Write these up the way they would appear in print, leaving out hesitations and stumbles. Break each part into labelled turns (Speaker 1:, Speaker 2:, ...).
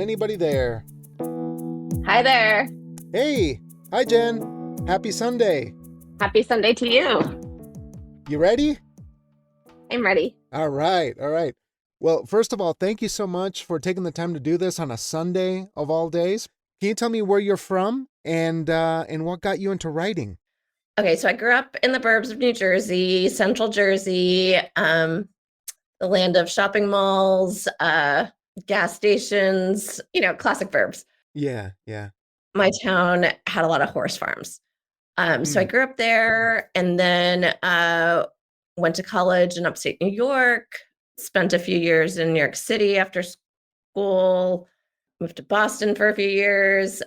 Speaker 1: anybody there?
Speaker 2: Hi there.
Speaker 1: Hey, hi Jen. Happy Sunday.
Speaker 2: Happy Sunday to you.
Speaker 1: You ready?
Speaker 2: I'm ready.
Speaker 1: All right, all right. Well, first of all, thank you so much for taking the time to do this on a Sunday of all days. Can you tell me where you're from and what got you into writing?
Speaker 2: Okay, so I grew up in the burbs of New Jersey, Central Jersey, the land of shopping malls, gas stations, classic burbs.
Speaker 1: Yeah, yeah.
Speaker 2: My town had a lot of horse farms. So I
Speaker 1: Mm.
Speaker 2: grew up there and then went to college in upstate New York, spent a few years in New York City after school, moved to Boston for a few years.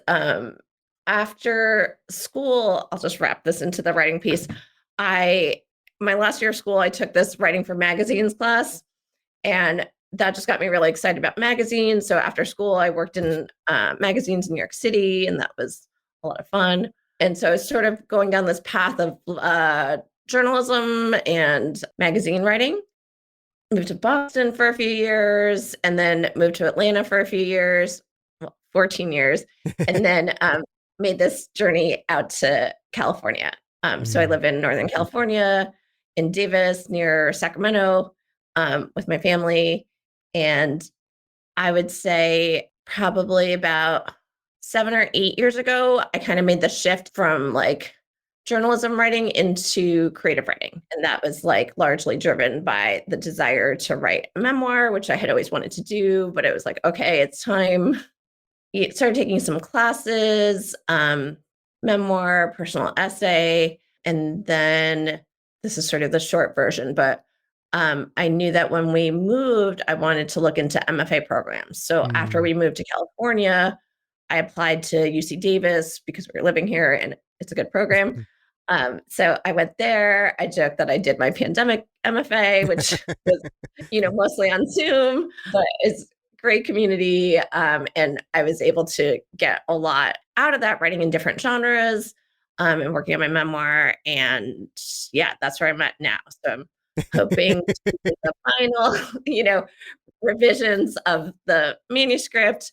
Speaker 2: After school, I'll just wrap this into the writing piece. My last year of school, I took this writing for magazines class, and that just got me really excited about magazines. So after school, I worked in magazines in New York City, and that was a lot of fun. And so I was sort of going down this path of journalism and magazine writing. Moved to Boston for a few years, and then moved to Atlanta for a few years, well, 14 years, and then made this journey out to California. So I
Speaker 1: Mm.
Speaker 2: live in Northern California, in Davis, near Sacramento, with my family. And I would say probably about 7 or 8 years ago, I kind of made the shift from like journalism writing into creative writing. And that was like largely driven by the desire to write a memoir, which I had always wanted to do, but it was like, okay, it's time. Started taking some classes, memoir, personal essay, and then this is sort of the short version, but I knew that when we moved, I wanted to look into MFA programs. So after
Speaker 1: Mm.
Speaker 2: we moved to California, I applied to UC Davis because we were living here and it's a good program. So I went there. I joked that I did my pandemic MFA, which was, mostly on Zoom, but it's great community. And I was able to get a lot out of that, writing in different genres, and working on my memoir. And yeah, that's where I'm at now. So I'm hoping to do the final, revisions of the manuscript,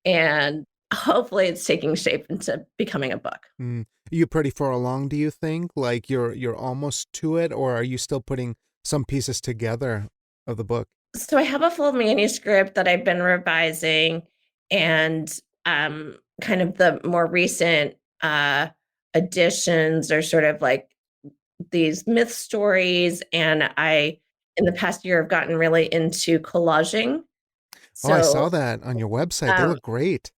Speaker 2: and hopefully it's taking shape into becoming a book.
Speaker 1: Mm. You pretty far along, do you think? Like you're almost to it, or are you still putting some pieces together of the book?
Speaker 2: So I have a full manuscript that I've been revising, and kind of the more recent additions are sort of like these myth stories. And I, in the past year, have gotten really into collaging.
Speaker 1: Oh, I saw
Speaker 2: So
Speaker 1: that on your website. They
Speaker 2: um,
Speaker 1: look great.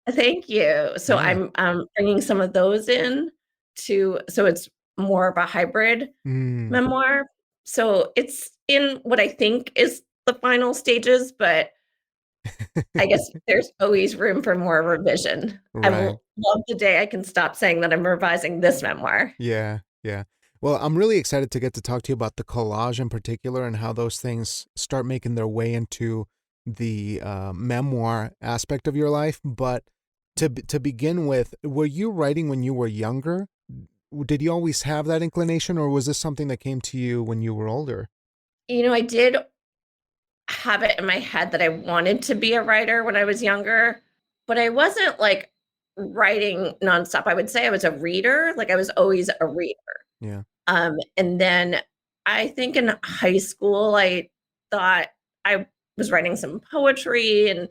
Speaker 2: thank you. So
Speaker 1: Yeah.
Speaker 2: I'm bringing some of those in so it's more of a hybrid
Speaker 1: Mm.
Speaker 2: memoir. So it's in what I think is the final stages, but I guess there's always room for more revision. I
Speaker 1: Right.
Speaker 2: will love the day I can stop saying that I'm revising this memoir.
Speaker 1: Yeah, yeah. Well, I'm really excited to get to talk to you about the collage in particular and how those things start making their way into the memoir aspect of your life. But to begin with, were you writing when you were younger? Did you always have that inclination, or was this something that came to you when you were older?
Speaker 2: I did have it in my head that I wanted to be a writer when I was younger, but I wasn't like writing nonstop. I would say I was a reader, like I was always a reader.
Speaker 1: Yeah.
Speaker 2: And then I think in high school, I thought I was writing some poetry and,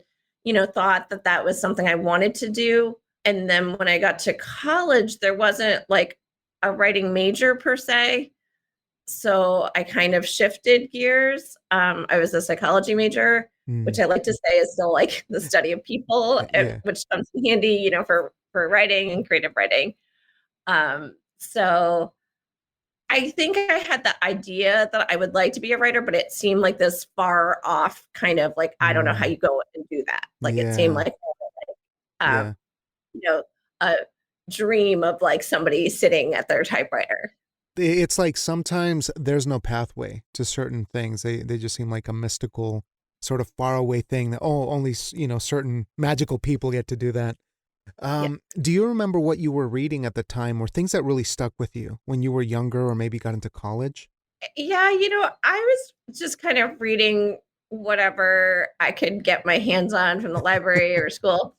Speaker 2: thought that that was something I wanted to do. And then when I got to college, there wasn't like a writing major per se. So I kind of shifted gears. I was a psychology major, which
Speaker 1: Mm.
Speaker 2: I like to say is still like the study of people,
Speaker 1: Yeah.
Speaker 2: which comes in handy, for writing and creative writing. So I think I had the idea that I would like to be a writer, but it seemed like this far off kind of like, I don't know how
Speaker 1: Mm.
Speaker 2: you go and do that. Like it seemed
Speaker 1: Yeah.
Speaker 2: like, um,
Speaker 1: Yeah.
Speaker 2: you know, a dream of like somebody sitting at their typewriter.
Speaker 1: It's like sometimes there's no pathway to certain things. They just seem like a mystical sort of faraway thing that only certain magical people get to do that.
Speaker 2: Yeah.
Speaker 1: Do you remember what you were reading at the time, or things that really stuck with you when you were younger or maybe got into college?
Speaker 2: Yeah, I was just kind of reading whatever I could get my hands on from the library or school.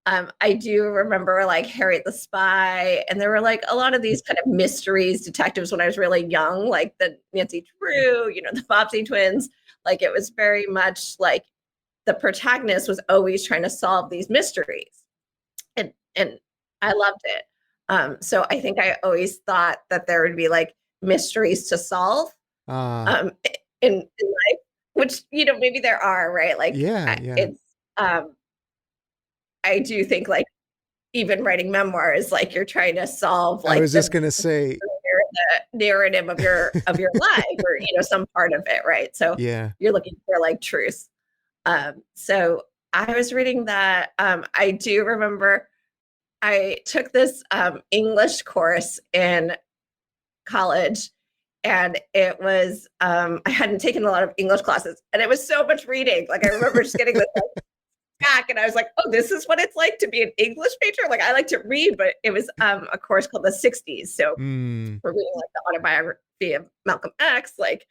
Speaker 2: I do remember like Harriet the Spy, and there were like a lot of these kind of mysteries, detectives when I was really young, like the Nancy Drew, the Bobbsey twins. Like it was very much like the protagonist was always trying to solve these mysteries, and I loved it. So I think I always thought that there would be like mysteries to solve
Speaker 1: Uh,
Speaker 2: um, in life, which maybe there are, right? Like
Speaker 1: yeah, yeah.
Speaker 2: it's I do think like even writing memoirs, like you're trying to solve
Speaker 1: I
Speaker 2: like
Speaker 1: was just gonna say,
Speaker 2: the narrative of your life, or some part of it, right? So
Speaker 1: yeah.
Speaker 2: you're looking for like truth. So I was reading that. I do remember I took this English course in college, and it was I hadn't taken a lot of English classes, and it was so much reading. Like I remember just getting this like, back, and I was like, oh, this is what it's like to be an English major. Like I like to read, but it was a course called the 60s. So
Speaker 1: Mm,
Speaker 2: we're reading like the autobiography of Malcolm X, like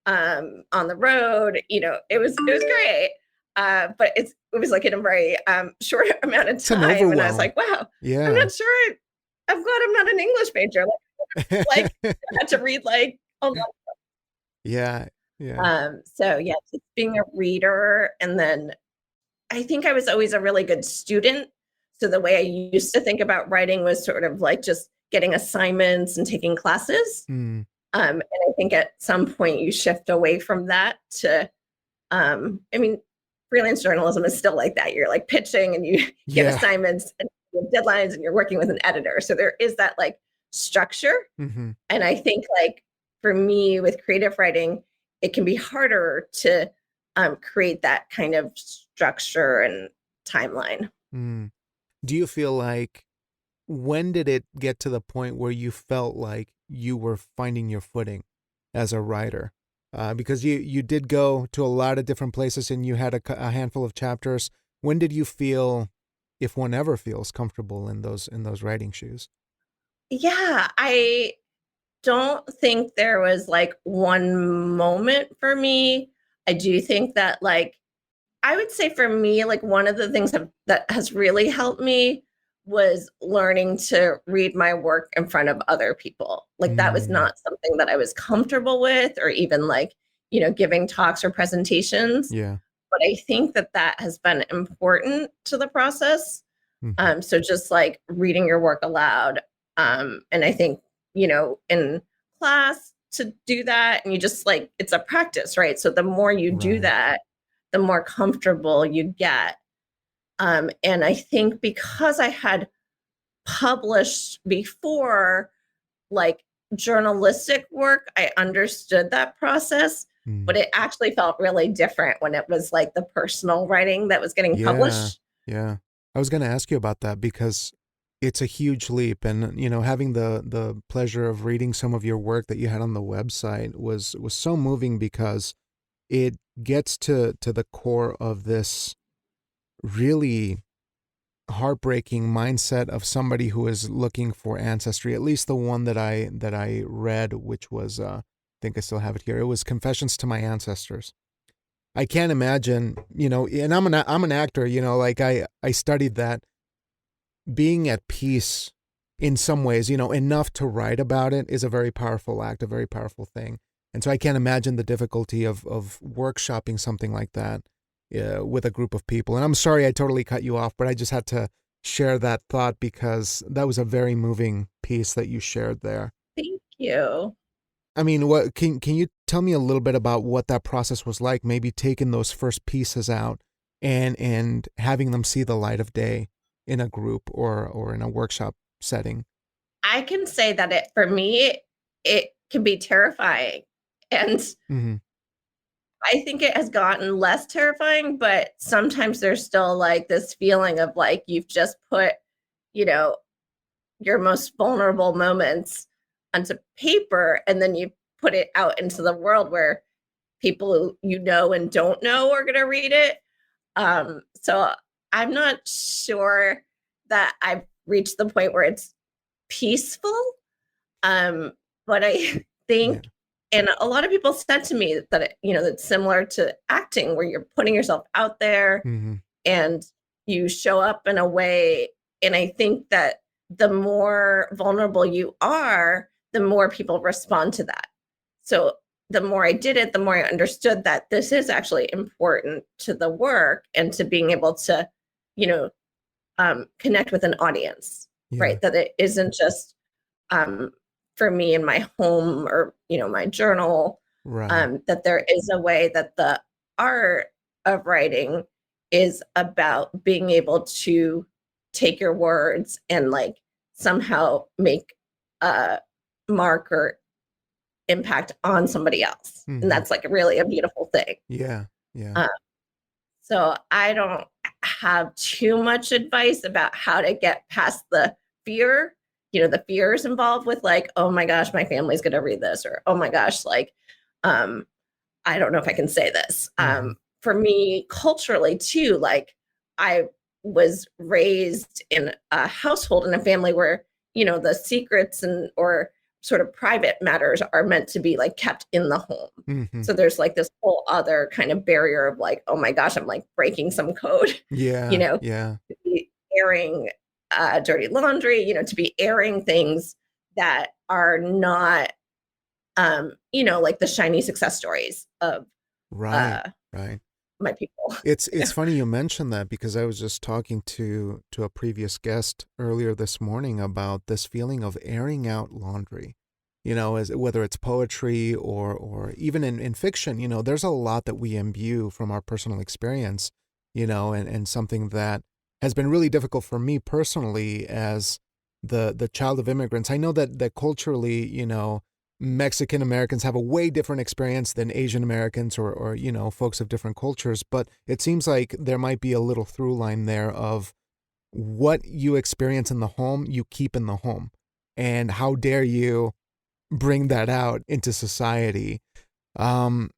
Speaker 2: on the road. It was great. But it was like in a very short amount of
Speaker 1: it's an
Speaker 2: time, and I was
Speaker 1: overwhelm.
Speaker 2: like, wow, I'm
Speaker 1: Yeah.
Speaker 2: not sure. I'm glad I'm not an English major. Like I had to read like a lot.
Speaker 1: Yeah, yeah.
Speaker 2: So yeah, just being a reader, and then I think I was always a really good student. So the way I used to think about writing was sort of like just getting assignments and taking classes.
Speaker 1: Mm,
Speaker 2: And I think at some point you shift away from that to, I mean, freelance journalism is still like that. You're like pitching, and you get
Speaker 1: yeah.
Speaker 2: assignments and you have deadlines, and you're working with an editor. So there is that like structure.
Speaker 1: Mhm.
Speaker 2: And I think like for me with creative writing, it can be harder to create that kind of structure and timeline.
Speaker 1: Mm. Do you feel like when did it get to the point where you felt like you were finding your footing as a writer? Because you did go to a lot of different places and you had a handful of chapters. When did you feel, if one ever feels comfortable in those writing shoes?
Speaker 2: Yeah, I don't think there was like one moment for me. I do think that like I would say for me, like one of the things that has really helped me was learning to read my work in front of other people. Like that was
Speaker 1: Mm,
Speaker 2: not something that I was comfortable with, or even like, giving talks or presentations.
Speaker 1: yeah.
Speaker 2: But I think that that has been important to the process.
Speaker 1: Hmm.
Speaker 2: So just like reading your work aloud. And I think, in class to do that, and you just like, it's a practice, right? So the more you do
Speaker 1: Right.
Speaker 2: that, the more comfortable you get. And I think because I had published before, like journalistic work, I understood that process,
Speaker 1: Mm.
Speaker 2: but it actually felt really different when it was like the personal writing that was getting
Speaker 1: Yeah.
Speaker 2: published.
Speaker 1: Yeah. I was going to ask you about that because it's a huge leap, and having the pleasure of reading some of your work that you had on the website was so moving because it gets to the core of this really heartbreaking mindset of somebody who is looking for ancestry. At least the one that I read, which was I think I still have it here. It was Confessions to My Ancestors. I can't imagine, and I'm an actor, like I studied that, being at peace in some ways, enough to write about it is a very powerful act, a very powerful thing. And so I can't imagine the difficulty of workshopping something like that with a group of people. And I'm sorry I totally cut you off, but I just had to share that thought because that was a very moving piece that you shared there.
Speaker 2: Thank you.
Speaker 1: I mean, what can you tell me a little bit about what that process was like? Maybe taking those first pieces out and having them see the light of day in a group or in a workshop setting.
Speaker 2: I can say that for me, it can be terrifying. And
Speaker 1: Hmm.
Speaker 2: I think it has gotten less terrifying, but sometimes there's still like this feeling of like you've just put, you know, your most vulnerable moments onto paper, and then you put it out into the world where people who and don't know are going to read it. So I'm not sure that I've reached the point where it's peaceful. Um, but I
Speaker 1: Yeah.
Speaker 2: think And a lot of people said to me that that's similar to acting, where you're putting yourself out there
Speaker 1: Mm-hmm.
Speaker 2: and you show up in a way. And I think that the more vulnerable you are, the more people respond to that. So the more I did it, the more I understood that this is actually important to the work and to being able to, you know, connect with an audience,
Speaker 1: Yeah.
Speaker 2: right? That it isn't just um, for me in my home or, my journal,
Speaker 1: Right.
Speaker 2: that there is a way that the art of writing is about being able to take your words and like somehow make a mark or impact on somebody else. And
Speaker 1: Mm-hmm.
Speaker 2: that's like really a beautiful thing.
Speaker 1: Yeah. Yeah.
Speaker 2: Uh, so I don't have too much advice about how to get past the fear, the fears involved with like, oh my gosh, my family's going to read this, or oh my gosh, like, um, I don't know if I can say this.
Speaker 1: Mm-hmm.
Speaker 2: For me, culturally too, like I was raised in a household in a family where, the secrets and or sort of private matters are meant to be like kept in the home.
Speaker 1: Mm-hmm.
Speaker 2: So there's like this whole other kind of barrier of like, oh my gosh, I'm like breaking some code, you
Speaker 1: Yeah.
Speaker 2: know,
Speaker 1: Yeah.
Speaker 2: to be airing dirty laundry, to be airing things that are not like the shiny success stories of
Speaker 1: Right.
Speaker 2: uh
Speaker 1: Right.
Speaker 2: my people.
Speaker 1: It's funny you mentioned that because I was just talking to a previous guest earlier this morning about this feeling of airing out laundry. As whether it's poetry or even in fiction, there's a lot that we imbue from our personal experience, and something that has been really difficult for me personally as the child of immigrants. I know that culturally, Mexican Americans have a way different experience than Asian Americans or folks of different cultures, but it seems like there might be a little through line there of what you experience in the home, you keep in the home. And how dare you bring that out into society? Um,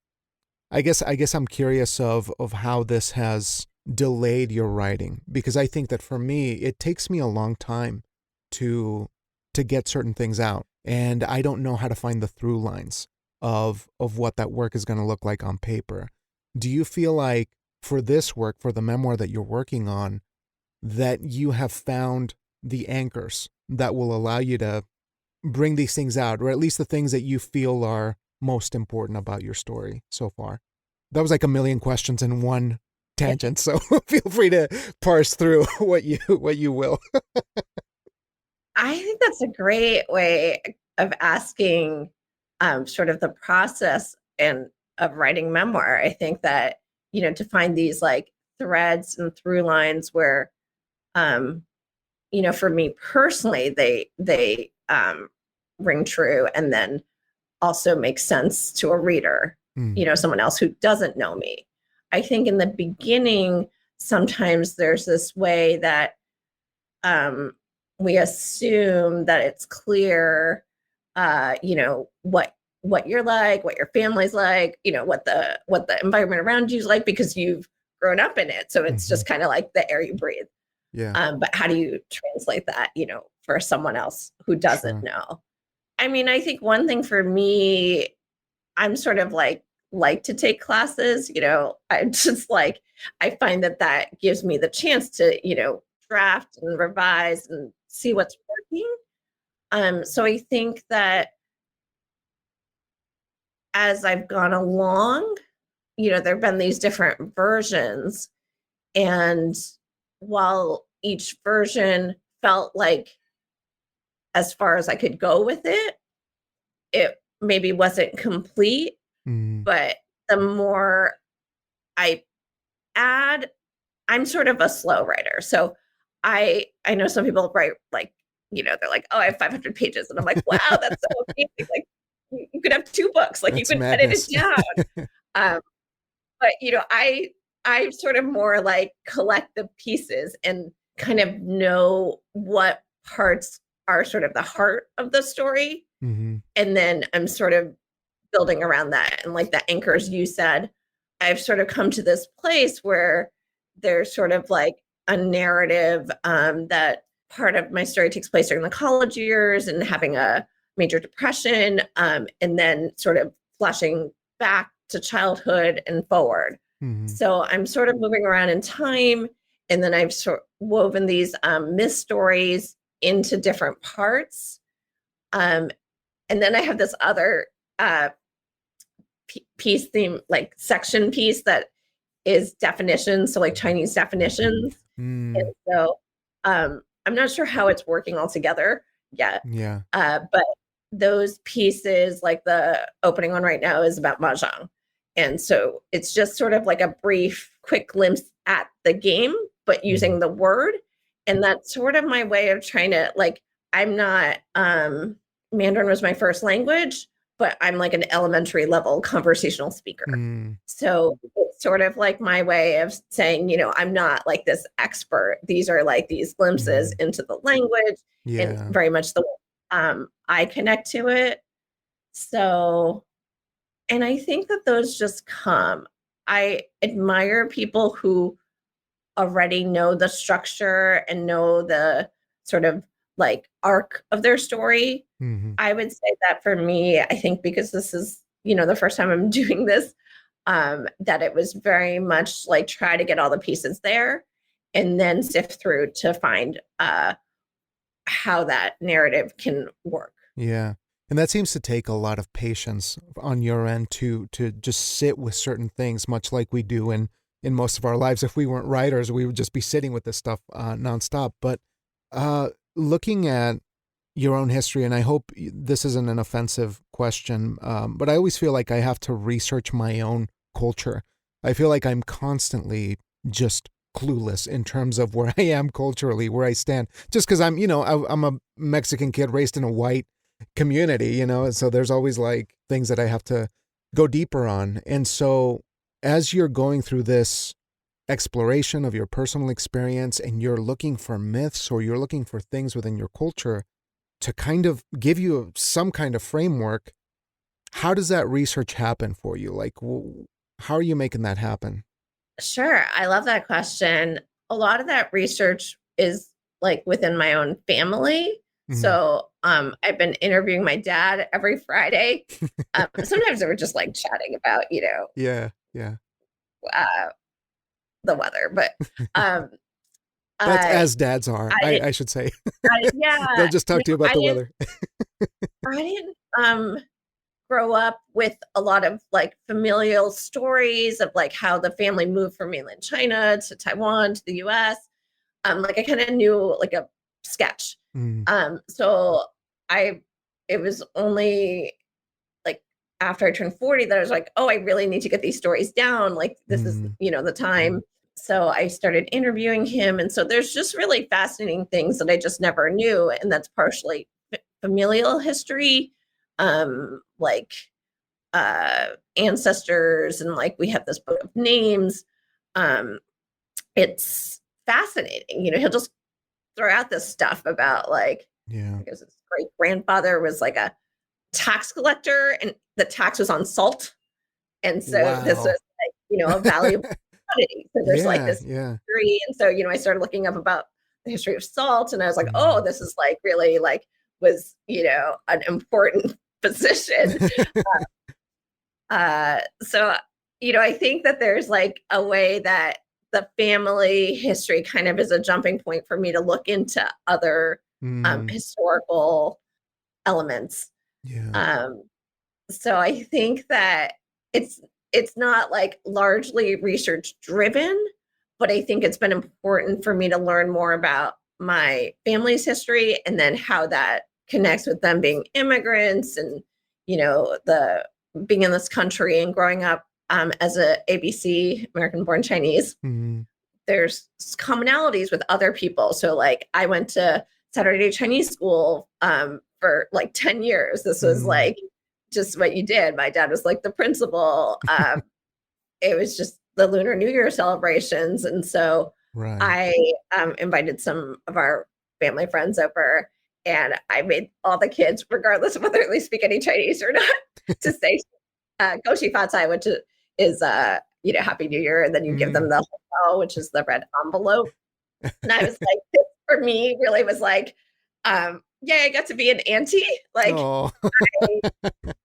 Speaker 1: I guess I'm curious of how this has delayed your writing, because I think that for me it takes me a long time to get certain things out, and I don't know how to find the through lines of what that work is going to look like on paper. Do you feel like for this work, for the memoir that you're working on, that you have found the anchors that will allow you to bring these things out, or at least the things that you feel are most important about your story so far? That was like a million questions in one tangent, so feel free to parse through what you will.
Speaker 2: I think that's a great way of asking sort of the process and of writing memoir. I think that, to find these like threads and through lines where um, for me personally, they ring true and then also make sense to a reader,
Speaker 1: Mm,
Speaker 2: someone else who doesn't know me. I think in the beginning, sometimes there's this way that um, we assume that it's clear, what you're like, what your family's like, what the environment around you is like because you've grown up in it. So it's
Speaker 1: mm-hmm.
Speaker 2: just kind of like the air you breathe.
Speaker 1: Yeah,
Speaker 2: But how do you translate that, for someone else who doesn't
Speaker 1: sure.
Speaker 2: know? I mean, I think one thing for me, I'm sort of like to take classes, I just like I find that gives me the chance to, draft and revise and see what's working. So I think that as I've gone along, there've been these different versions, and while each version felt like as far as I could go with it, it maybe wasn't complete,
Speaker 1: Mm,
Speaker 2: but the more I add, I'm sort of a slow writer. So I know some people write like, they're like, oh, I have 500 pages. And I'm like, wow, that's so amazing. Like you could have two books, like you
Speaker 1: that's
Speaker 2: could edit it
Speaker 1: madness.
Speaker 2: down. Um, but I sort of more like collect the pieces and kind of know what parts are sort of the heart of the story.
Speaker 1: Mm-hmm.
Speaker 2: And then I'm sort of building around that. And like the anchors you said, I've sort of come to this place where there's sort of like a narrative that part of my story takes place during the college years and having a major depression. And then sort of flashing back to childhood and forward.
Speaker 1: Mm-hmm.
Speaker 2: So I'm sort of moving around in time, and then I've sort of woven these myth stories into different parts. And then I have this other piece theme, like section piece that is definitions, so like Chinese definitions. And
Speaker 1: Mm,
Speaker 2: so I'm not sure how it's working all together yet,
Speaker 1: yeah.
Speaker 2: but those pieces, like the opening one right now, is about mahjong. And so it's just sort of like a brief, quick glimpse at the game, but
Speaker 1: Mm,
Speaker 2: using the word. And that's sort of my way of trying to, like, I'm not, Mandarin was my first language, but I'm like an elementary level conversational speaker.
Speaker 1: mm,
Speaker 2: So it's sort of like my way of saying, I'm not like this expert. These are like these glimpses
Speaker 1: mm,
Speaker 2: into the language, and
Speaker 1: yeah.
Speaker 2: very much the I connect to it. So, and I think that those just come. I admire people who already know the structure and know the sort of like arc of their story.
Speaker 1: Mm-hmm.
Speaker 2: I would say that for me, I think because this is, the first time I'm doing this, that it was very much like try to get all the pieces there and then sift through to find how that narrative can work.
Speaker 1: Yeah. And that seems to take a lot of patience on your end to just sit with certain things, much like we do in most of our lives. If we weren't writers, we would just be sitting with this stuff nonstop. But looking at your own history, and I hope this isn't an offensive question, but I always feel like I have to research my own culture. I feel like I'm constantly just clueless in terms of where I am culturally, where I stand. Just because I'm a Mexican kid raised in a white community, and so there's always like things that I have to go deeper on. And so as you're going through this exploration of your personal experience and you're looking for myths or you're looking for things within your culture to kind of give you some kind of framework, how does that research happen for you? Like, how are you making that happen?
Speaker 2: Sure. I love that question. A lot of that research is like within my own family.
Speaker 1: Hmm.
Speaker 2: So I've been interviewing my dad every Friday. Sometimes we're just like chatting about,
Speaker 1: Yeah, yeah.
Speaker 2: uh, the weather, but um,
Speaker 1: That's
Speaker 2: I,
Speaker 1: as dads are,
Speaker 2: I didn't,
Speaker 1: I should say. They'll
Speaker 2: yeah,
Speaker 1: just talk to you about the weather.
Speaker 2: I didn't grow up with a lot of like familial stories of like how the family moved from mainland China to Taiwan to the US. Like I kind of knew like a sketch.
Speaker 1: Mm,
Speaker 2: So I it was only like after I turned 40 that I was like, oh, I really need to get these stories down. Like this is,
Speaker 1: mm,
Speaker 2: the time. So I started interviewing him. And so there's just really fascinating things that I just never knew. And that's partially familial history, like ancestors, and like we have this book of names. Um, it's fascinating. He'll just throw out this stuff about like,
Speaker 1: yeah.
Speaker 2: because his great grandfather was like a tax collector and the tax was on salt. And so this was
Speaker 1: Wow.
Speaker 2: like, a valuable commodity. So there's like
Speaker 1: Yeah,
Speaker 2: this
Speaker 1: yeah.
Speaker 2: history. And so, I started looking up about the history of salt, and I was like, oh,
Speaker 1: Mm.
Speaker 2: this is like really like was, an important position. So, I think that there's like a way that the family history kind of is a jumping point for me to look into other
Speaker 1: Mm,
Speaker 2: historical elements.
Speaker 1: yeah.
Speaker 2: Um, so I think that it's it's not like largely research driven, but I think it's been important for me to learn more about my family's history and then how that connects with them being immigrants, and the being in this country and growing up as a ABC, American born Chinese.
Speaker 1: Mm,
Speaker 2: There's commonalities with other people. So like I went to Saturday Chinese school for like 10 years. This was
Speaker 1: mm,
Speaker 2: like just what you did. My dad was like the principal. It was just the Lunar New Year celebrations. And so
Speaker 1: right.
Speaker 2: I invited some of our family friends over, and I made all the kids, regardless of whether they speak any Chinese or not, to say Goshi Fatai, which is Happy New Year. And then you give them
Speaker 1: Mm.
Speaker 2: the hotel, which is the red envelope. And I was like, this for me really was like, yeah, I got to be an auntie. Like,
Speaker 1: Oh.
Speaker 2: I,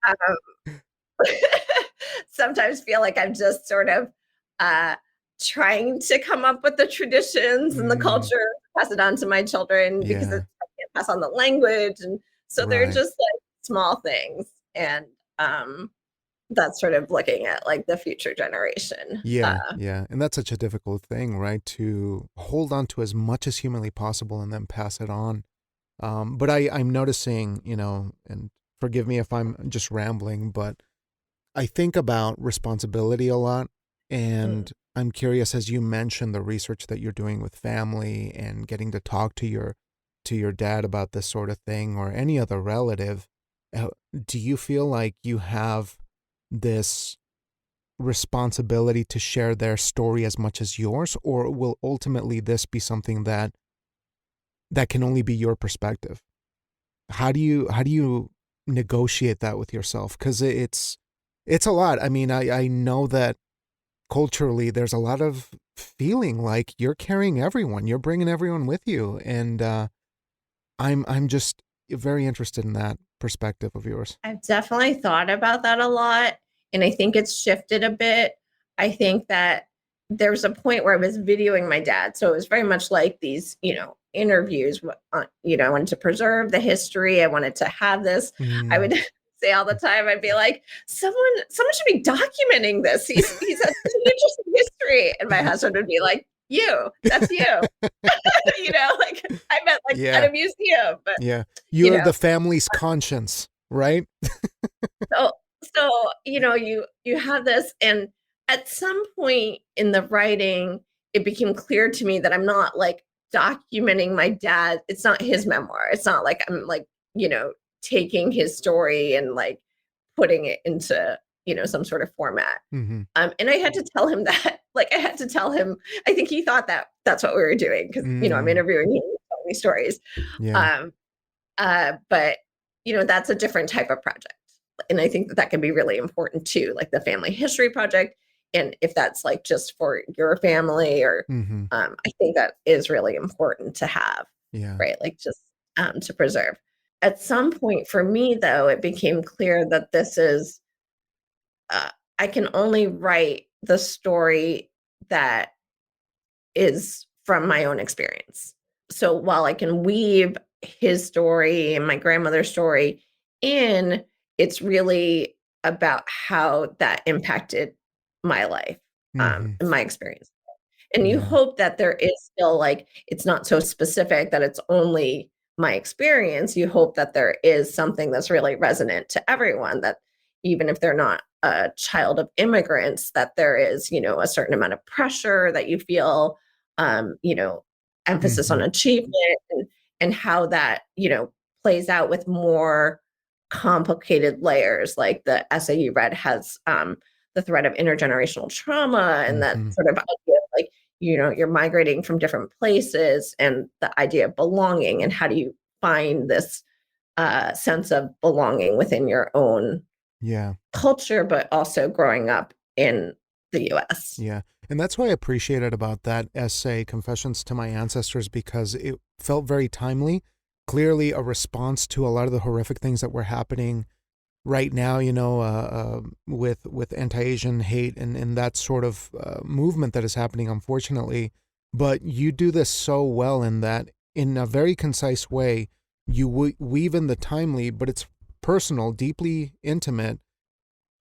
Speaker 2: um, sometimes feel like I'm just sort of uh, trying to come up with the traditions and the
Speaker 1: Mm,
Speaker 2: culture, pass it on to my children because
Speaker 1: yeah,
Speaker 2: it's, I can't pass on the language. And so they're
Speaker 1: right.
Speaker 2: just like small things. And that's sort of looking at like the future generation.
Speaker 1: Yeah, yeah. And that's such a difficult thing, right? To hold on to as much as humanly possible and then pass it on. But I'm noticing, and forgive me if I'm just rambling, but I think about responsibility a lot.
Speaker 2: Mm.
Speaker 1: And I'm curious, as you mentioned, the research that you're doing with family and getting to talk to your dad about this sort of thing or any other relative. uh, Do you feel like you have this responsibility to share their story as much as yours, or will ultimately this be something that can only be your perspective? How do you negotiate that with yourself? Because it's a lot. I mean, I know that culturally there's a lot of feeling like you're carrying everyone, you're bringing everyone with you, and I'm just very interested in that perspective of yours.
Speaker 2: I've definitely thought about that a lot, and I think it's shifted a bit. I think that there was a point where I was videoing my dad, so it was very much like these, interviews. I wanted to preserve the history. I wanted to have this. I
Speaker 1: Mm.
Speaker 2: would say all the time, I'd be like, someone should be documenting this. He's had such an interesting history, and my husband would be like, that's you. Like I meant like at
Speaker 1: Yeah,
Speaker 2: a museum, but
Speaker 1: yeah.
Speaker 2: you
Speaker 1: You're
Speaker 2: know.
Speaker 1: the family's conscience, right?
Speaker 2: So you have this, and at some point in the writing, it became clear to me that I'm not like documenting my dad. It's not his memoir. It's not like I'm like, taking his story and like putting it into, some sort of format.
Speaker 1: Hmm.
Speaker 2: And I had to tell him that, like I had to tell him, I think he thought that that's what we were doing because, I'm
Speaker 1: Mm.
Speaker 2: interviewing him, telling me stories.
Speaker 1: Yeah.
Speaker 2: Um, but that's a different type of project. And I think that that can be really important too, like the family history project. And if that's like just for your family or
Speaker 1: Hmm.
Speaker 2: I think that is really important to have,
Speaker 1: Yeah.
Speaker 2: right? Like just to preserve. At some point for me, though, it became clear that this is, I can only write the story that is from my own experience. So while I can weave his story and my grandmother's story in, it's really about how that impacted my life,
Speaker 1: Hmm.
Speaker 2: and my experience. And you
Speaker 1: Yeah.
Speaker 2: hope that there is still like it's not so specific that it's only my experience. You hope that there is something that's really resonant to everyone, that even if they're not a child of immigrants, that there is, a certain amount of pressure that you feel, emphasis on
Speaker 1: Hmm.
Speaker 2: achievement, and how that, plays out with more complicated layers. Like the essay you read has the threat of intergenerational trauma and that
Speaker 1: Hmm.
Speaker 2: sort of idea of like, you're migrating from different places and the idea of belonging and how do you find this sense of belonging within your own
Speaker 1: Yeah.
Speaker 2: culture, but also growing up in the US.
Speaker 1: Yeah. And that's what I appreciated about that essay, Confessions to My Ancestors, because it felt very timely, clearly a response to a lot of the horrific things that were happening right now, with anti-Asian hate and that sort of movement that is happening, unfortunately. But you do this so well in that, in a very concise way, you weave in the timely, but it's personal, deeply intimate,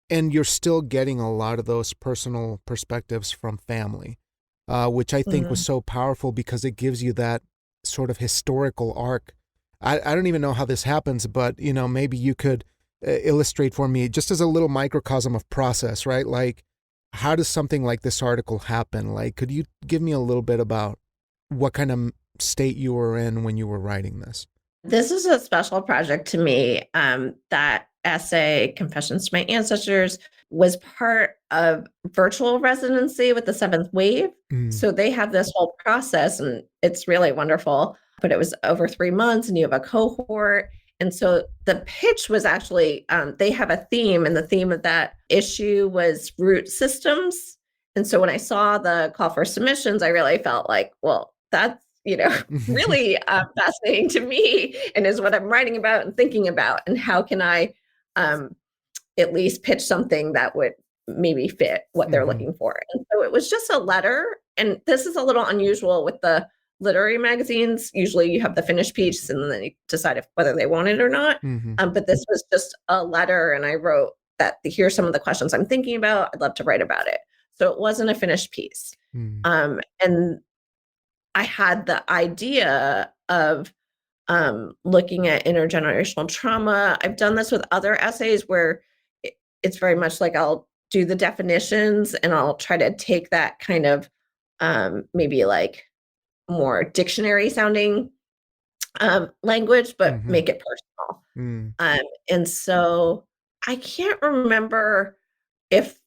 Speaker 1: and you're still getting a lot of those personal perspectives from family, which I think was
Speaker 2: Mhm.
Speaker 1: so powerful because it gives you that sort of historical arc. I don't even know how this happens, but maybe you could illustrate for me just as a little microcosm of process, right? Like, how does something like this article happen? Like, could you give me a little bit about what kind of state you were in when you were writing this?
Speaker 2: This is a special project to me. That essay, Confessions to My Ancestors, was part of virtual residency with the seventh wave.
Speaker 1: Mm.
Speaker 2: So they have this whole process and it's really wonderful. But it was over 3 months and you have a cohort. And so the pitch was actually, they have a theme, and the theme of that issue was root systems. And so when I saw the call for submissions, I really felt like, well, that's, really fascinating to me and is what I'm writing about and thinking about. And how can I, um, at least pitch something that would maybe fit what they're
Speaker 1: Mm-hmm.
Speaker 2: looking for. And so it was just a letter. And this is a little unusual with the literary magazines. Usually you have the finished piece and then they decide whether they want it or not.
Speaker 1: Mm-hmm.
Speaker 2: But this was just a letter, and I wrote that here's some of the questions I'm thinking about. I'd love to write about it. So it wasn't a finished piece.
Speaker 1: Mm-hmm.
Speaker 2: And I had the idea of looking at intergenerational trauma. I've done this with other essays where it's very much like I'll do the definitions and I'll try to take that kind of maybe like more dictionary sounding language, but
Speaker 1: Mm-hmm.
Speaker 2: make it personal.
Speaker 1: Mm-hmm.
Speaker 2: And so I can't remember if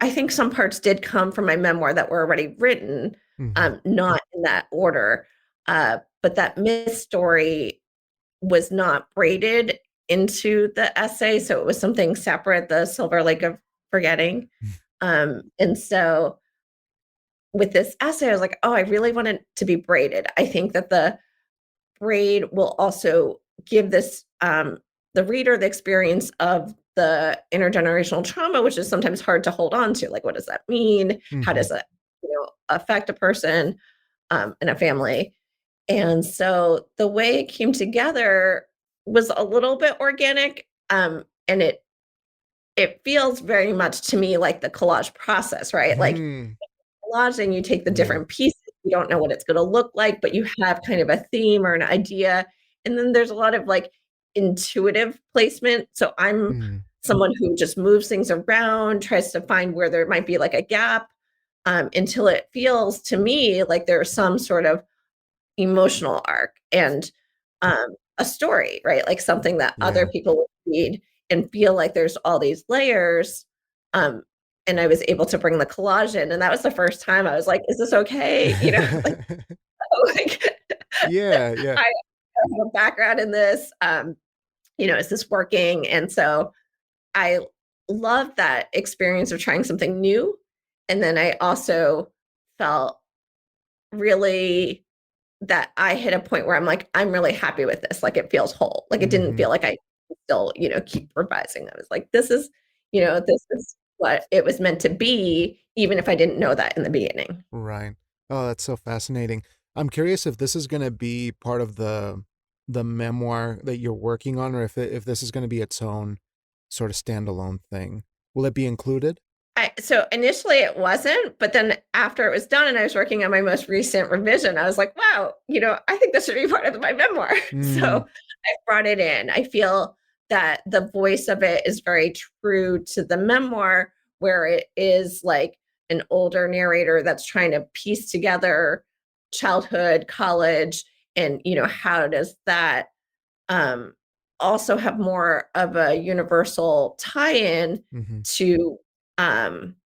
Speaker 2: I think some parts did come from my memoir that were already written,
Speaker 1: Mm-hmm.
Speaker 2: not in that order. But that myth story was not braided into the essay. So it was something separate, the Silver Lake of Forgetting. And so with this essay, I was like, oh, I really want it to be braided. I think that the braid will also give this the reader the experience of the intergenerational trauma, which is sometimes hard to hold on to. Like, what does that mean? How
Speaker 1: Mm-hmm.
Speaker 2: does that, affect a person and a family? And so the way it came together was a little bit organic, and it feels very much to me like the collage process, right? Like
Speaker 1: Mm-hmm.
Speaker 2: collaging, you take the
Speaker 1: Yeah.
Speaker 2: different pieces, you don't know what it's going to look like, but you have kind of a theme or an idea. And then there's a lot of like intuitive placement. So I'm
Speaker 1: Mm-hmm.
Speaker 2: someone who just moves things around, tries to find where there might be like a gap, until it feels to me like there's some sort of emotional arc and a story, right? Like something that other
Speaker 1: Yeah.
Speaker 2: people would read and feel like there's all these layers. Um, and I was able to bring the collage in, and that was the first time I was like, "Is this okay?" Like, like
Speaker 1: Yeah, yeah.
Speaker 2: I have a background in this. Is this working? And so I love that experience of trying something new. And then I also felt really that I hit a point where I'm like, I'm really happy with this. Like it feels whole. Like it didn't
Speaker 1: Mhm.
Speaker 2: feel like I still, keep revising. I was like, this is what it was meant to be, even if I didn't know that in the beginning.
Speaker 1: Right. Oh, that's so fascinating. I'm curious if this is gonna be part of the memoir that you're working on, or if this is gonna be its own sort of standalone thing. Will it be included?
Speaker 2: So initially it wasn't, but then after it was done and I was working on my most recent revision, I was like, wow, I think this should be part of my memoir.
Speaker 1: Mm,
Speaker 2: So I brought it in. I feel that the voice of it is very true to the memoir, where it is like an older narrator that's trying to piece together childhood, college, and how does that um, also have more of a universal tie-in
Speaker 1: mhm.
Speaker 2: to um,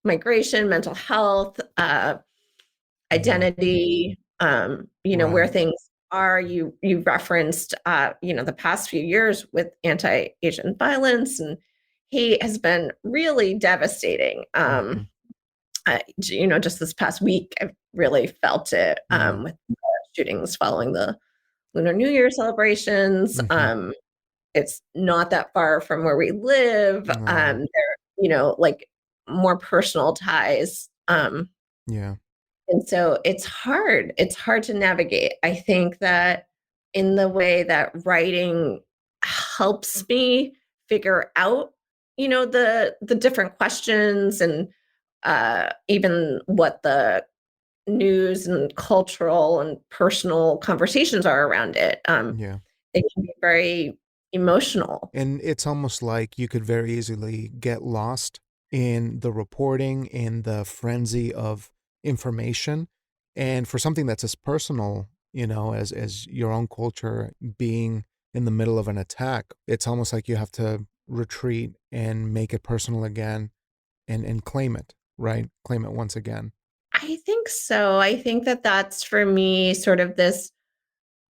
Speaker 2: migration, mental health,
Speaker 1: Yeah.
Speaker 2: identity, where
Speaker 1: Right.
Speaker 2: things are. You referenced, the past few years with anti-Asian violence and hate has been really devastating.
Speaker 1: Mhm.
Speaker 2: Just this past week, I've really felt it
Speaker 1: Yeah.
Speaker 2: with shootings following the Lunar New Year celebrations.
Speaker 1: Mhm.
Speaker 2: It's not that far from where we live.
Speaker 1: Oh,
Speaker 2: There, like more personal ties.
Speaker 1: yeah.
Speaker 2: And so it's hard. It's hard to navigate. I think that in the way that writing helps me figure out, the different questions and even what the news and cultural and personal conversations are around it.
Speaker 1: Yeah.
Speaker 2: It can be very emotional.
Speaker 1: And it's almost like you could very easily get lost in the reporting, in the frenzy of information. And for something that's as personal, as your own culture being in the middle of an attack, it's almost like you have to retreat and make it personal again and claim it, right? Claim it once again.
Speaker 2: I think so. I think that that's for me sort of this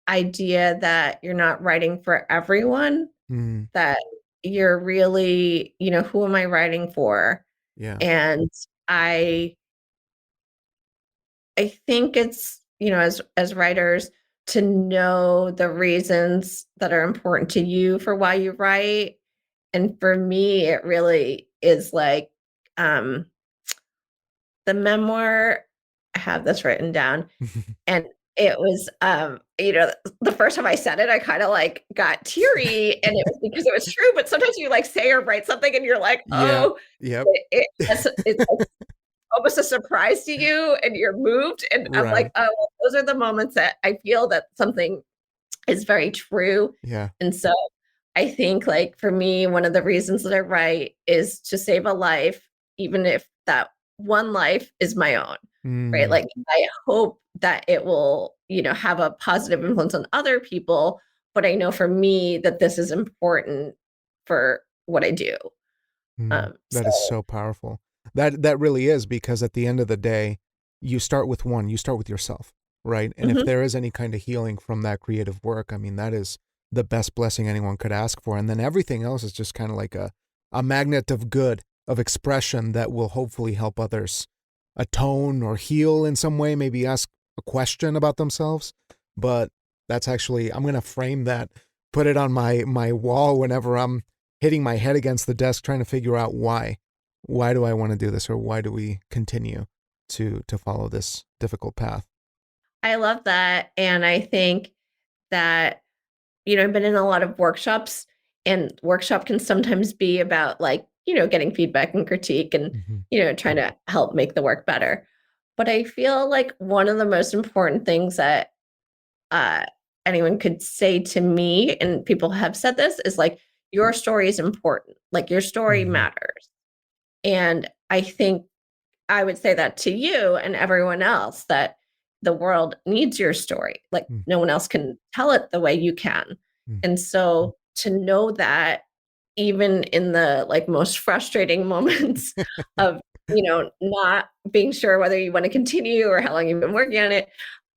Speaker 2: idea that you're not writing for everyone,
Speaker 1: Mm,
Speaker 2: that you're really, who am I writing for?
Speaker 1: yeah.
Speaker 2: And I I think it's, as writers to know the reasons that are important to you for why you write And for me, it really is like um, the memoir. I have this written down, and it was, the first time I said it, I kind of like got teary, and it was because it was true. But sometimes you like say or write something, and you're like,
Speaker 1: Yeah.
Speaker 2: oh,
Speaker 1: Yep.
Speaker 2: it's almost a surprise to you, and you're moved. And I'm like,
Speaker 1: Right.
Speaker 2: oh, well, those are the moments that I feel that something is very true.
Speaker 1: Yeah.
Speaker 2: And so I think, like, for me, one of the reasons that I write is to save a life, even if that one life is my own, right?
Speaker 1: Mm,
Speaker 2: Like, I hope that it will, have a positive influence on other people. But I know for me that this is important for what I do.
Speaker 1: that is
Speaker 2: So,
Speaker 1: so powerful. That really is, because at the end of the day, you start with one, you start with yourself, right? And if
Speaker 2: mhm.
Speaker 1: there is any kind of healing from that creative work, I mean, that is the best blessing anyone could ask for. And then everything else is just kind of like a magnet of good, of expression that will hopefully help others atone or heal in some way, maybe ask a question about themselves. But that's actually, I'm going to frame that, put it on my wall whenever I'm hitting my head against the desk trying to figure out why. Why do I want to do this, or why do we continue to follow this difficult path?
Speaker 2: I love that. And I think that, I've been in a lot of workshops, and workshop can sometimes be about like, getting feedback and critique and,
Speaker 1: Hmm.
Speaker 2: trying to help make the work better. But I feel like one of the most important things that uh, anyone could say to me, and people have said this, is like, your story is important. Like, your story
Speaker 1: Hmm.
Speaker 2: matters. And I think I would say that to you and everyone else, that the world needs your story. Like, no one else can tell it the way you can. And so to know that, even in the like most frustrating moments of, not being sure whether you want to continue or how long you've been working on it,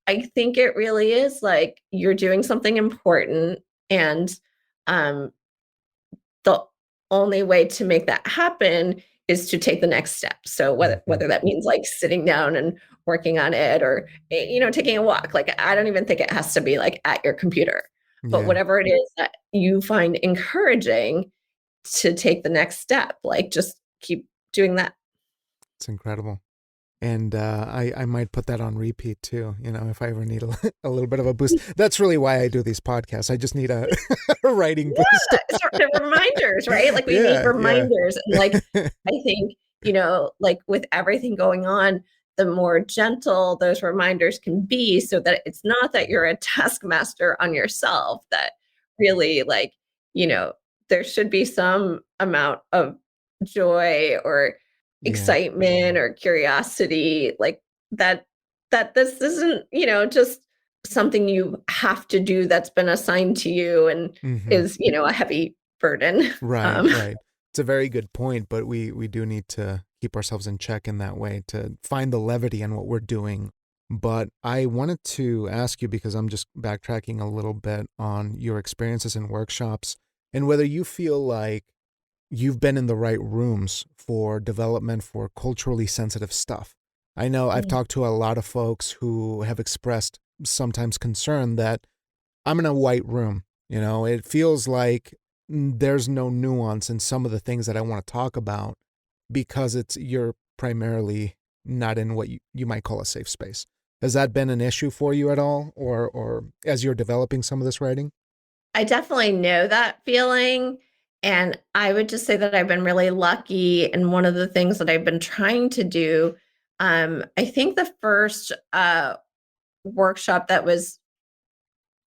Speaker 2: I think it really is like you're doing something important. And um the only way to make that happen is to take the next step. So
Speaker 1: Hmm.
Speaker 2: whether that means like sitting down and working on it, or taking a walk. Like, I don't even think it has to be like at your computer. But
Speaker 1: Yeah,
Speaker 2: whatever it is that you find encouraging, to take the next step, like, just keep doing that.
Speaker 1: it's incredible. And I might put that on repeat too, if I ever need a little bit of a boost. That's really why I do these podcasts. I just need a, a writing boost.
Speaker 2: Yeah, sort of reminders, right? Like, we need
Speaker 1: Yeah, yeah.
Speaker 2: reminders. And like, I think, like, with everything going on, the more gentle those reminders can be, so that it's not that you're a taskmaster on yourself, that really, like, you know, there should be some amount of joy or
Speaker 1: Yeah.
Speaker 2: excitement or curiosity, like, that this isn't, just something you have to do that's been assigned to you and
Speaker 1: Hmm.
Speaker 2: is, a heavy burden.
Speaker 1: Right,
Speaker 2: Um,
Speaker 1: right. It's a very good point, but we do need to keep ourselves in check in that way to find the levity in what we're doing. But I wanted to ask you, because I'm just backtracking a little bit on your experiences in workshops, and whether you feel like you've been in the right rooms for development for culturally sensitive stuff. I know I've
Speaker 2: Mm.
Speaker 1: talked to a lot of folks who have expressed sometimes concern that I'm in a white room. It feels like there's no nuance in some of the things that I want to talk about, because you're primarily not in what you might call a safe space. Has that been an issue for you at all, or as you're developing some of this writing?
Speaker 2: I definitely know that feeling. And I would just say that I've been really lucky. And one of the things that I've been trying to do, I think the first workshop that was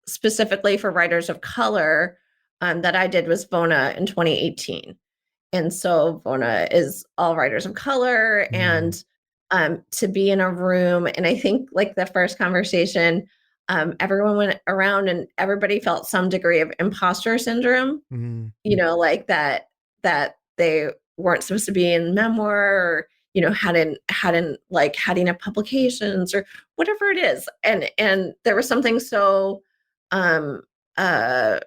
Speaker 2: specifically for writers of color, that I did, was VONA in 2018. And so VONA is all writers of color.
Speaker 1: Mm,
Speaker 2: And to be in a room, and I think like the first conversation, everyone went around and everybody felt some degree of imposter syndrome,
Speaker 1: mm,
Speaker 2: like that they weren't supposed to be in memoir, or hadn't like had enough publications, or whatever it is. And there was something so um uh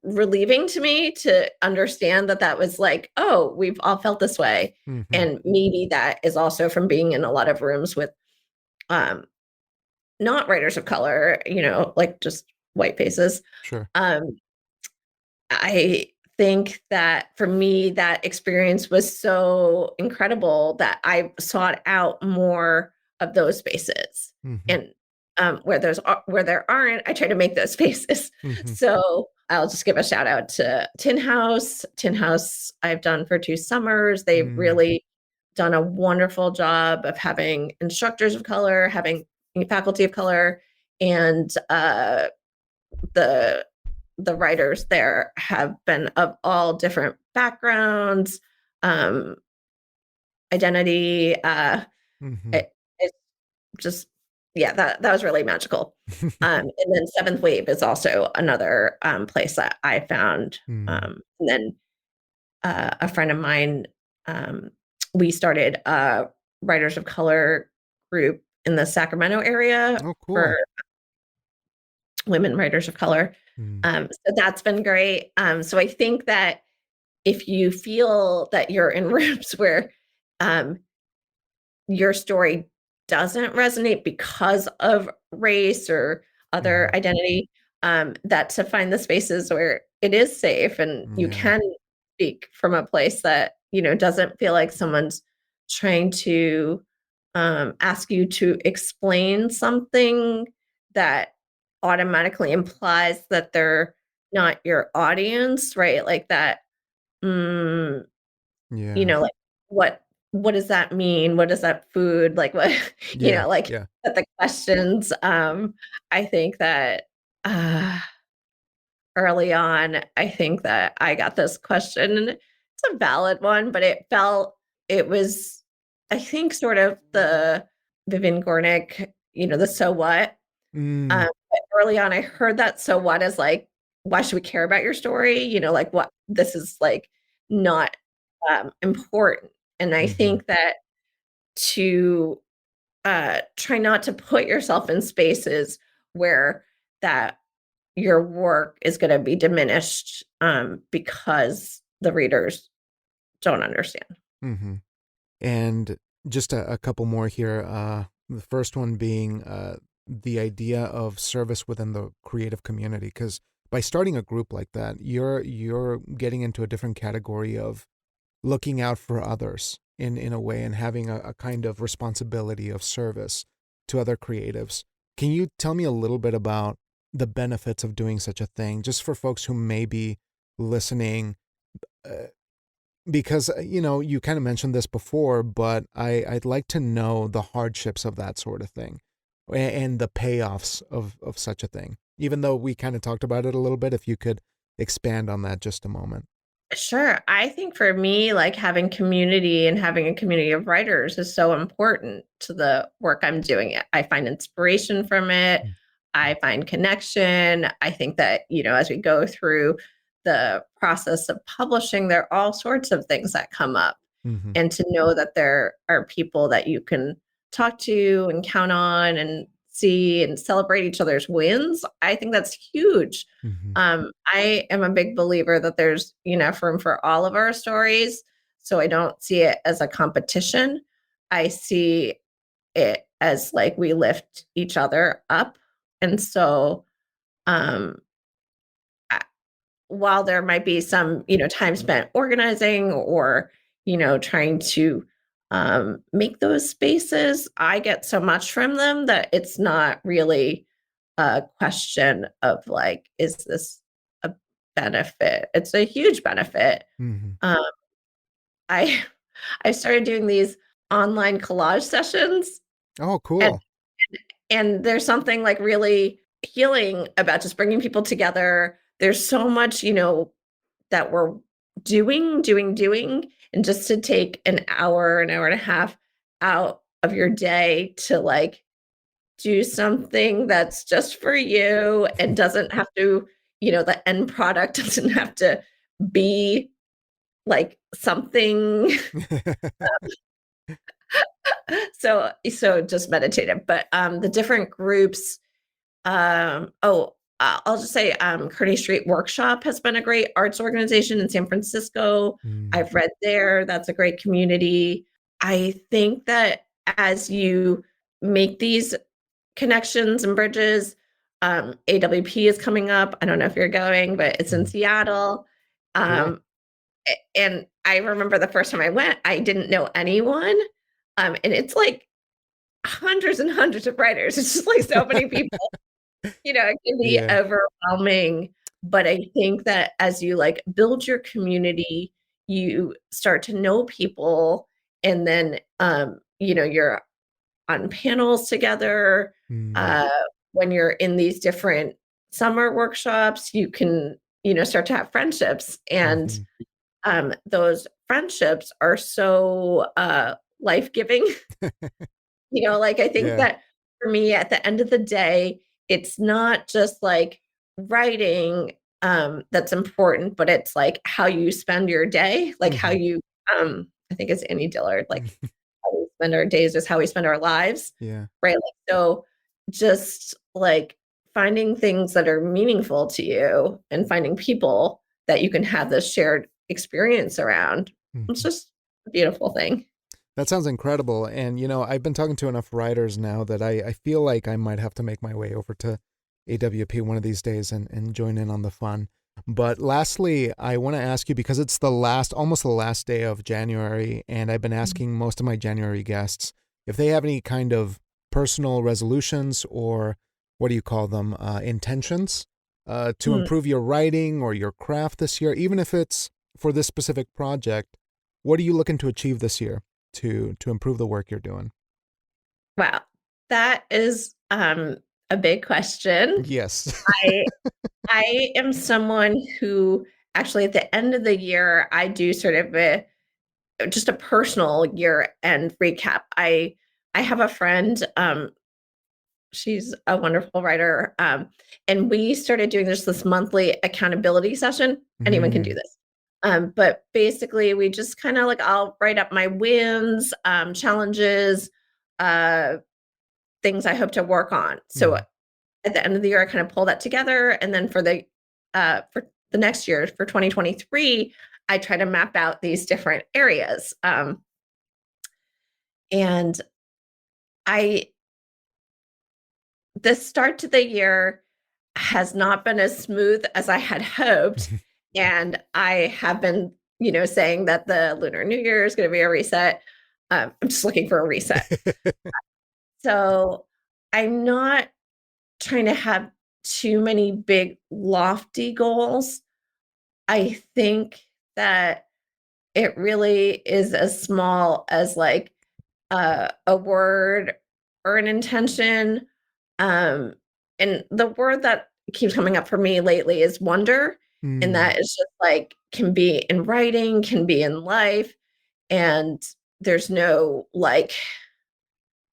Speaker 2: relieving to me to understand that that was like, oh, we've all felt this way.
Speaker 1: mm-hmm.
Speaker 2: And maybe that is also from being in a lot of rooms with um not writers of color, like just white faces.
Speaker 1: Sure.
Speaker 2: um I think that for me, that experience was so incredible that I sought out more of those spaces.
Speaker 1: Mhm.
Speaker 2: And where there aren't, I try to make those spaces.
Speaker 1: Mhm.
Speaker 2: So I'll just give a shout out to Tin House. Tin House I've done for 2 summers. They've
Speaker 1: Mm.
Speaker 2: really done a wonderful job of having instructors of color, having faculty of color, and the the writers there have been of all different backgrounds, um, identity.
Speaker 1: Mhm.
Speaker 2: It's just, yeah, that was really magical. And then Seventh Wave is also another place that I found.
Speaker 1: Mm.
Speaker 2: And then a friend of mine, um, we started a writers of color group in the Sacramento area
Speaker 1: Oh,
Speaker 2: for
Speaker 1: cool.
Speaker 2: women writers of color.
Speaker 1: Mm.
Speaker 2: So that's been great. So I think that if you feel that you're in rooms where um, your story doesn't resonate because of race or other
Speaker 1: Mhm.
Speaker 2: identity, that to find the spaces where it is safe and you
Speaker 1: Yeah.
Speaker 2: can speak from a place that, doesn't feel like someone's trying to ask you to explain something that automatically implies that they're not your audience, right? Like that, mm,
Speaker 1: Yeah.
Speaker 2: like what does that mean? What is that food? Like what,
Speaker 1: Yeah.
Speaker 2: like
Speaker 1: Yeah.
Speaker 2: that the questions, I think that early on, I think that I got this question and it's a valid one, but it was, I think, sort of the Vivian Gornick, the so what.
Speaker 1: Mm.
Speaker 2: But early on, I heard that so what is like, why should we care about your story? Like what this is like not important. And I
Speaker 1: Mhm.
Speaker 2: think that to try not to put yourself in spaces where that your work is going to be diminished because the readers don't understand.
Speaker 1: Mhm. And just a couple more here. The first one being the idea of service within the creative community, because by starting a group like that, you're getting into a different category of looking out for others in a way and having a kind of responsibility of service to other creatives. Can you tell me a little bit about the benefits of doing such a thing, just for folks who may be listening? Uh, because you kind of mentioned this before, but I'd like to know the hardships of that sort of thing, and the payoffs of such a thing. Even though we kind of talked about it a little bit, if you could expand on that just a moment.
Speaker 2: Sure. I think for me, like having community and having a community of writers is so important to the work I'm doing. I find inspiration from it. I find connection. I think that, as we go through the process of publishing, there are all sorts of things that come up.
Speaker 1: Mm-hmm.
Speaker 2: And to know that there are people that you can talk to and count on and see and celebrate each other's wins, I think that's huge.
Speaker 1: Mm-hmm.
Speaker 2: I am a big believer that there's enough room for all of our stories. So I don't see it as a competition. I see it as like we lift each other up. And so, um, while there might be some, time spent organizing or, trying to make those spaces, I get so much from them that it's not really a question of like, is this a benefit? It's a huge benefit.
Speaker 1: Mm-hmm.
Speaker 2: Um, I I started doing these online collage sessions,
Speaker 1: Oh,
Speaker 2: and
Speaker 1: cool.
Speaker 2: there's something like really healing about just bringing people together. There's so much, that we're doing, and just to take an hour and a half out of your day to like do something that's just for you and doesn't have to, the end product doesn't have to be like something so just meditative. But the different groups, I'll just say Kearney Street Workshop has been a great arts organization in San Francisco.
Speaker 1: Mm.
Speaker 2: I've read there. That's a great community. I think that as you make these connections and bridges, AWP is coming up. I don't know if you're going, but it's in
Speaker 1: Mm.
Speaker 2: Seattle.
Speaker 1: Cool.
Speaker 2: And I remember the first time I went, I didn't know anyone. And it's like hundreds and hundreds of writers. It's just like so many people, it can be
Speaker 1: Yeah.
Speaker 2: overwhelming. But I think that as you like build your community, you start to know people, and then you're on panels together.
Speaker 1: Mm.
Speaker 2: Uh, when you're in these different summer workshops, you can, start to have friendships. And
Speaker 1: Mhm.
Speaker 2: those friendships are so life-giving. Like I think
Speaker 1: Yeah.
Speaker 2: that for me, at the end of the day, it's not just like writing that's important, but it's like how you spend your day, like how
Speaker 1: Mhm.
Speaker 2: you I think it's Annie Dillard, like how we spend our days is how we spend our lives,
Speaker 1: Yeah.
Speaker 2: right? Like, so just like finding things that are meaningful to you and finding people that you can have this shared experience around. It's
Speaker 1: Mhm.
Speaker 2: just a beautiful thing.
Speaker 1: That sounds incredible. And, I've been talking to enough writers now that I feel like I might have to make my way over to AWP one of these days and join in on the fun. But lastly, I want to ask you, because it's almost the last day of January, and I've been asking most of my January guests if they have any kind of personal resolutions, or what do you call them, intentions, to
Speaker 2: Mm.
Speaker 1: improve your writing or your craft this year, even if it's for this specific project. What are you looking to achieve this year to improve the work you're doing?
Speaker 2: Wow. That is a big question.
Speaker 1: Yes.
Speaker 2: I I am someone who actually at the end of the year, I do sort of just a personal year-end recap. I have a friend, she's a wonderful writer, and we started doing this monthly accountability session. Anyone can do
Speaker 1: Mm,
Speaker 2: this. But basically we just kind of like I'll write up my wins, challenges, uh, things I hope to work on. So
Speaker 1: mm,
Speaker 2: at the end of the year, I kind of pull that together, and then for the next year, for 2023, I try to map out these different areas. And I the start to the year has not been as smooth as I had hoped, and I have been, saying that the Lunar New Year is going to be a reset. I'm just looking for a reset. So I'm not trying to have too many big lofty goals. I think that it really is as small as like a word or an intention. Um, and the word that keeps coming up for me lately is wonder. And
Speaker 1: mm,
Speaker 2: that is just like can be in writing, can be in life. And there's no like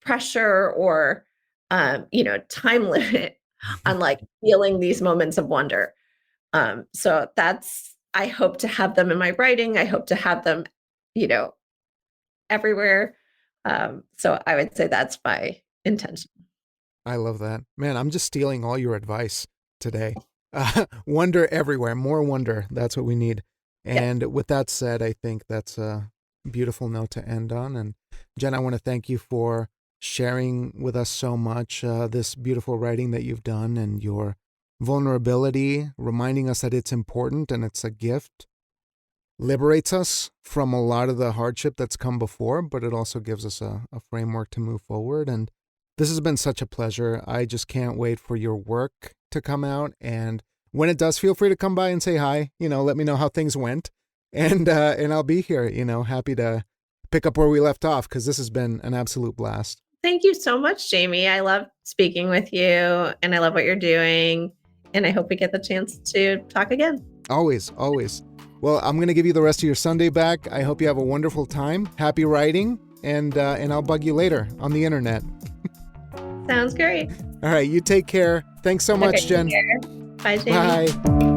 Speaker 2: pressure or time limit on like feeling these moments of wonder. So that's I hope to have them in my writing. I hope to have them, you know, everywhere. So I would say that's my intention.
Speaker 1: I love that. Man, I'm just stealing all your advice today. Wonder everywhere, more wonder. That's what we need.
Speaker 2: Yeah.
Speaker 1: And with that said, I think that's a beautiful note to end on. And Jen, I want to thank you for sharing with us so much, this beautiful writing that you've done, and your vulnerability, reminding us that it's important and it's a gift. Liberates us from a lot of the hardship that's come before, but it also gives us a framework to move forward. And this has been such a pleasure. I just can't wait for your work to come out. And when it does, feel free to come by and say hi. Let me know how things went. And I'll be here, happy to pick up where we left off, because this has been an absolute blast.
Speaker 2: Thank you so much, Jamie. I love speaking with you and I love what you're doing. And I hope we get the chance to talk again.
Speaker 1: Always, always. Well, I'm going to give you the rest of your Sunday back. I hope you have a wonderful time. Happy writing. And I'll bug you later on the internet.
Speaker 2: Sounds great.
Speaker 1: All right, you take care. Thanks so
Speaker 2: Okay,
Speaker 1: much,
Speaker 2: take
Speaker 1: Jen.
Speaker 2: care. Bye, Jamie.
Speaker 1: Bye.